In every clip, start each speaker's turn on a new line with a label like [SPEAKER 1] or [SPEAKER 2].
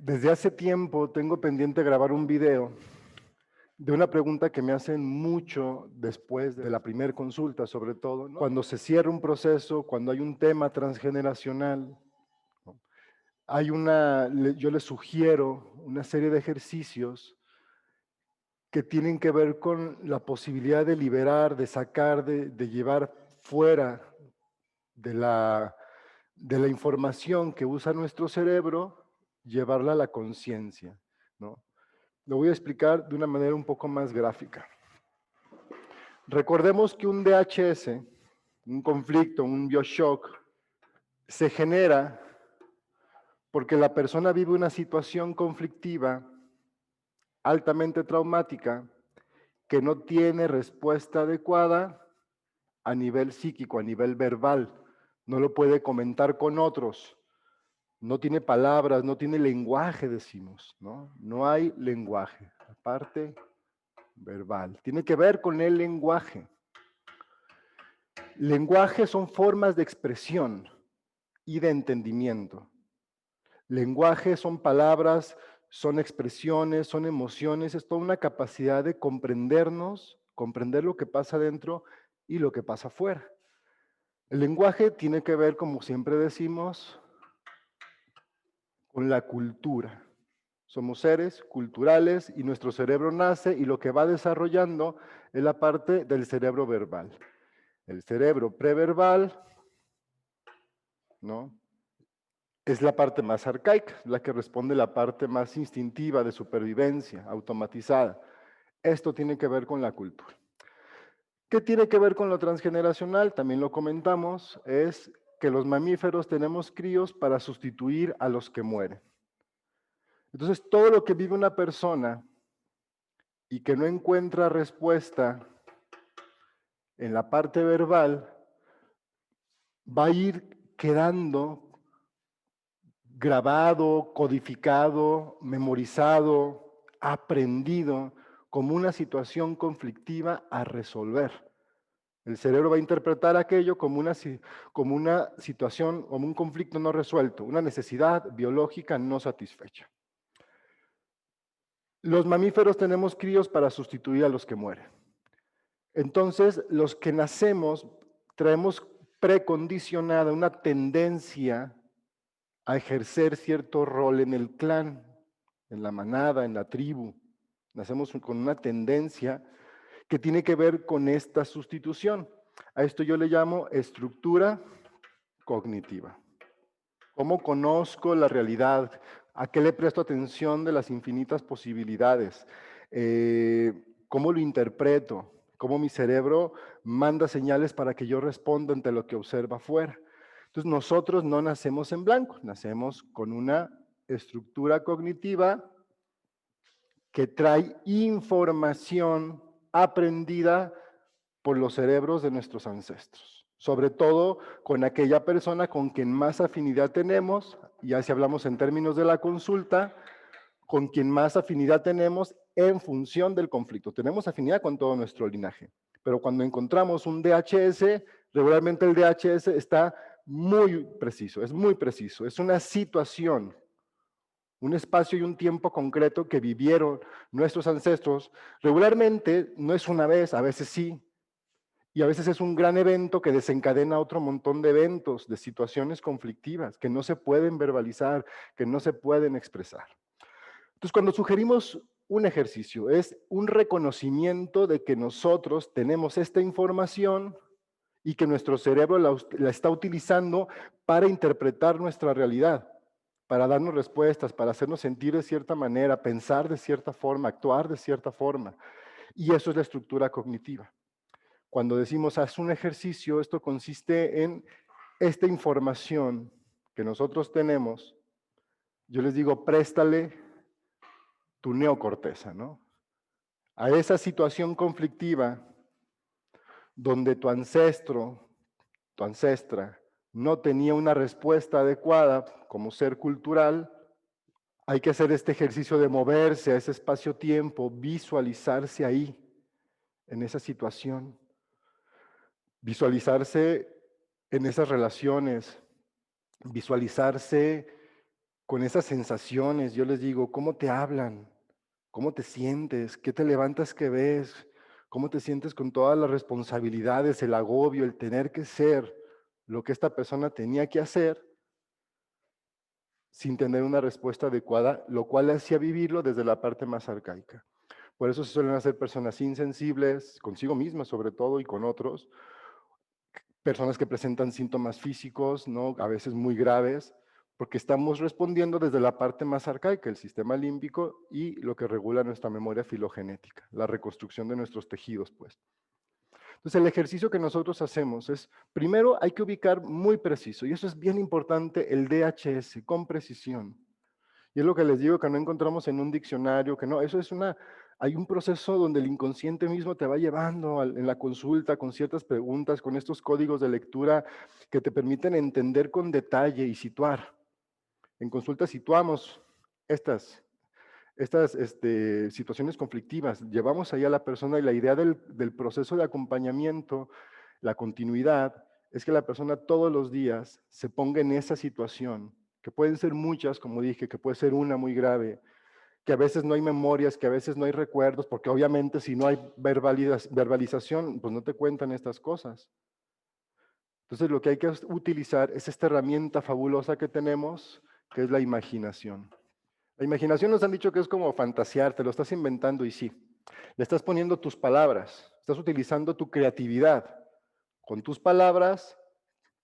[SPEAKER 1] Desde hace tiempo tengo pendiente grabar un video de una pregunta que me hacen mucho después de la primera consulta, sobre todo, ¿no? Cuando se cierra un proceso, cuando hay un tema transgeneracional, ¿no? Yo les sugiero una serie de ejercicios que tienen que ver con la posibilidad de liberar, de sacar, de llevar fuera de la información que usa nuestro cerebro, llevarla a la conciencia, ¿no? Lo voy a explicar de una manera un poco más gráfica. Recordemos que un DHS, un conflicto, un bioshock, se genera porque la persona vive una situación conflictiva altamente traumática que no tiene respuesta adecuada a nivel psíquico, a nivel verbal. No lo puede comentar con otros. No tiene palabras, no tiene lenguaje, decimos, ¿no? No hay lenguaje. Aparte verbal. Tiene que ver con el lenguaje. Lenguaje son formas de expresión y de entendimiento. Lenguaje son palabras, son expresiones, son emociones, es toda una capacidad de comprendernos, comprender lo que pasa dentro y lo que pasa afuera. El lenguaje tiene que ver, como siempre decimos, con la cultura. Somos seres culturales y nuestro cerebro nace y lo que va desarrollando es la parte del cerebro verbal. El cerebro preverbal, ¿no? Es la parte más arcaica, la que responde a la parte más instintiva de supervivencia, automatizada. Esto tiene que ver con la cultura. ¿Qué tiene que ver con lo transgeneracional? También lo comentamos, es que los mamíferos tenemos críos para sustituir a los que mueren. Entonces, todo lo que vive una persona y que no encuentra respuesta en la parte verbal, va a ir quedando grabado, codificado, memorizado, aprendido como una situación conflictiva a resolver. El cerebro va a interpretar aquello como una situación, como un conflicto no resuelto, una necesidad biológica no satisfecha. Los mamíferos tenemos críos para sustituir a los que mueren. Entonces, los que nacemos traemos precondicionada una tendencia a ejercer cierto rol en el clan, en la manada, en la tribu. Nacemos con una tendencia que tiene que ver con esta sustitución. A esto yo le llamo estructura cognitiva. ¿Cómo conozco la realidad? ¿A qué le presto atención de las infinitas posibilidades? ¿Cómo lo interpreto? ¿Cómo mi cerebro manda señales para que yo responda ante lo que observa afuera? Entonces nosotros no nacemos en blanco, nacemos con una estructura cognitiva que trae información aprendida por los cerebros de nuestros ancestros, sobre todo con aquella persona con quien más afinidad tenemos, ya si hablamos en términos de la consulta, con quien más afinidad tenemos en función del conflicto. Tenemos afinidad con todo nuestro linaje, pero cuando encontramos un DHS, regularmente el DHS está muy preciso, es una situación, un espacio y un tiempo concreto que vivieron nuestros ancestros. Regularmente no es una vez, a veces sí, y a veces es un gran evento que desencadena otro montón de eventos, de situaciones conflictivas que no se pueden verbalizar, que no se pueden expresar. Entonces, cuando sugerimos un ejercicio, es un reconocimiento de que nosotros tenemos esta información y que nuestro cerebro la está utilizando para interpretar nuestra realidad, para darnos respuestas, para hacernos sentir de cierta manera, pensar de cierta forma, actuar de cierta forma. Y eso es la estructura cognitiva. Cuando decimos haz un ejercicio, esto consiste en esta información que nosotros tenemos. Yo les digo, préstale tu neocorteza, ¿no? A esa situación conflictiva donde tu ancestro, tu ancestra, no tenía una respuesta adecuada como ser cultural, hay que hacer este ejercicio de moverse a ese espacio-tiempo, visualizarse ahí, en esa situación, visualizarse en esas relaciones, visualizarse con esas sensaciones. Yo les digo, ¿cómo te hablan? ¿Cómo te sientes? ¿Qué te levantas que ves? ¿Cómo te sientes con todas las responsabilidades, el agobio, el tener que ser lo que esta persona tenía que hacer sin tener una respuesta adecuada, lo cual le hacía vivirlo desde la parte más arcaica? Por eso se suelen hacer personas insensibles, consigo mismas sobre todo y con otros, personas que presentan síntomas físicos, ¿no? A veces muy graves, porque estamos respondiendo desde la parte más arcaica, el sistema límbico y lo que regula nuestra memoria filogenética, la reconstrucción de nuestros tejidos, pues. Entonces, el ejercicio que nosotros hacemos es, primero hay que ubicar muy preciso, y eso es bien importante, el DHS, con precisión. Y es lo que les digo que no encontramos en un diccionario, que no, eso es hay un proceso donde el inconsciente mismo te va llevando en la consulta con ciertas preguntas, con estos códigos de lectura que te permiten entender con detalle y situar. En consulta situamos estas, estas situaciones conflictivas, llevamos ahí a la persona y la idea del proceso de acompañamiento, la continuidad, es que la persona todos los días se ponga en esa situación, que pueden ser muchas, como dije, que puede ser una muy grave, que a veces no hay memorias, que a veces no hay recuerdos, porque obviamente si no hay verbalización, pues no te cuentan estas cosas. Entonces lo que hay que utilizar es esta herramienta fabulosa que tenemos, que es la imaginación. La imaginación nos han dicho que es como fantasear, te lo estás inventando y sí. Le estás poniendo tus palabras, estás utilizando tu creatividad con tus palabras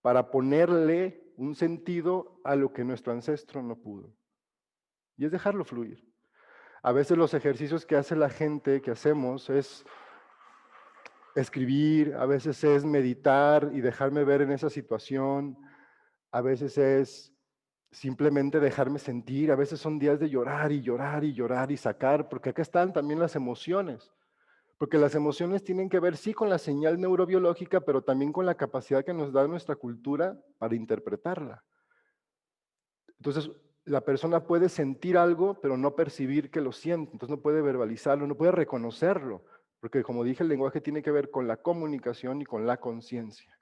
[SPEAKER 1] para ponerle un sentido a lo que nuestro ancestro no pudo. Y es dejarlo fluir. A veces los ejercicios que hace la gente, que hacemos, es escribir, a veces es meditar y dejarme ver en esa situación, a veces es simplemente dejarme sentir, a veces son días de llorar y llorar y llorar y sacar, porque acá están también las emociones, porque las emociones tienen que ver sí con la señal neurobiológica, pero también con la capacidad que nos da nuestra cultura para interpretarla. Entonces, la persona puede sentir algo, pero no percibir que lo siente, entonces no puede verbalizarlo, no puede reconocerlo, porque como dije, el lenguaje tiene que ver con la comunicación y con la conciencia.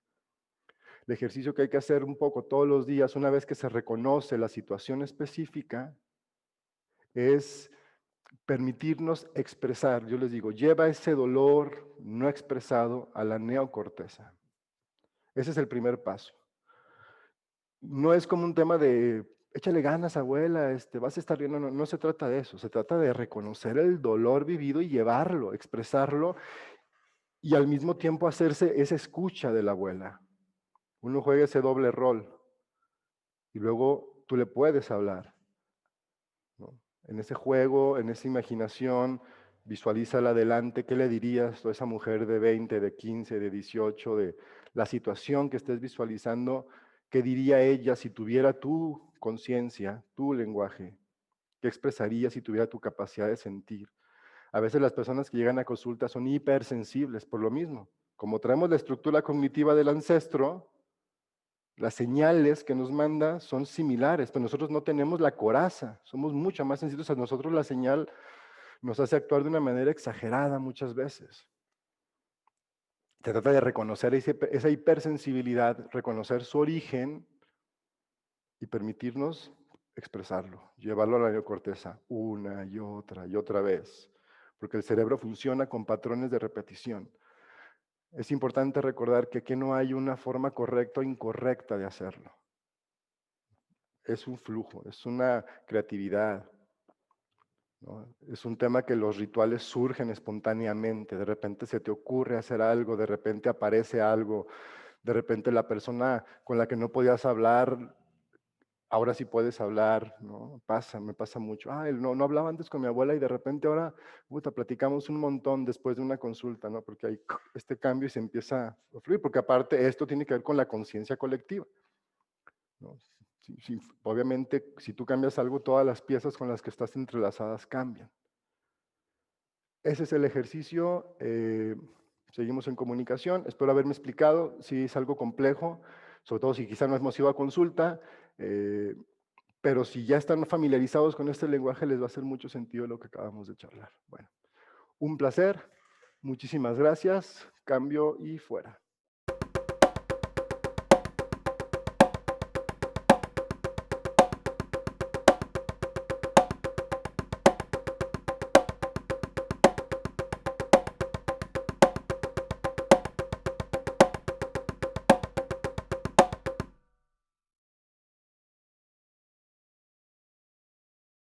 [SPEAKER 1] El ejercicio que hay que hacer un poco todos los días, una vez que se reconoce la situación específica, es permitirnos expresar. Yo les digo, lleva ese dolor no expresado a la neocorteza. Ese es el primer paso. No es como un tema de, échale ganas, abuela, vas a estar bien. No, no, no se trata de eso. Se trata de reconocer el dolor vivido y llevarlo, expresarlo y al mismo tiempo hacerse esa escucha de la abuela. Uno juega ese doble rol y luego tú le puedes hablar, ¿no? En ese juego, en esa imaginación, visualízala adelante. ¿Qué le dirías a esa mujer de 20, de 15, de 18, de la situación que estés visualizando? ¿Qué diría ella si tuviera tu conciencia, tu lenguaje? ¿Qué expresaría si tuviera tu capacidad de sentir? A veces las personas que llegan a consulta son hipersensibles por lo mismo. Como traemos la estructura cognitiva del ancestro, las señales que nos manda son similares, pero nosotros no tenemos la coraza, somos mucho más sensibles. A nosotros la señal nos hace actuar de una manera exagerada muchas veces. Se trata de reconocer esa hipersensibilidad, reconocer su origen y permitirnos expresarlo, llevarlo a la neocorteza una y otra vez, porque el cerebro funciona con patrones de repetición. Es importante recordar que aquí no hay una forma correcta o incorrecta de hacerlo. Es un flujo, es una creatividad, ¿no? Es un tema que los rituales surgen espontáneamente, de repente se te ocurre hacer algo, de repente aparece algo, de repente la persona con la que no podías hablar, ahora sí puedes hablar, ¿no? Me pasa mucho. Ah, no hablaba antes con mi abuela y de repente ahora, platicamos un montón después de una consulta, ¿no? Porque hay este cambio y se empieza a fluir, porque aparte esto tiene que ver con la conciencia colectiva, ¿no? Obviamente, si tú cambias algo, todas las piezas con las que estás entrelazadas cambian. Ese es el ejercicio. Seguimos en comunicación. Espero haberme explicado. Si es algo complejo, sobre todo si quizá no hemos ido a consulta, pero si ya están familiarizados con este lenguaje, les va a hacer mucho sentido lo que acabamos de charlar. Bueno, un placer. Muchísimas gracias. Cambio y fuera.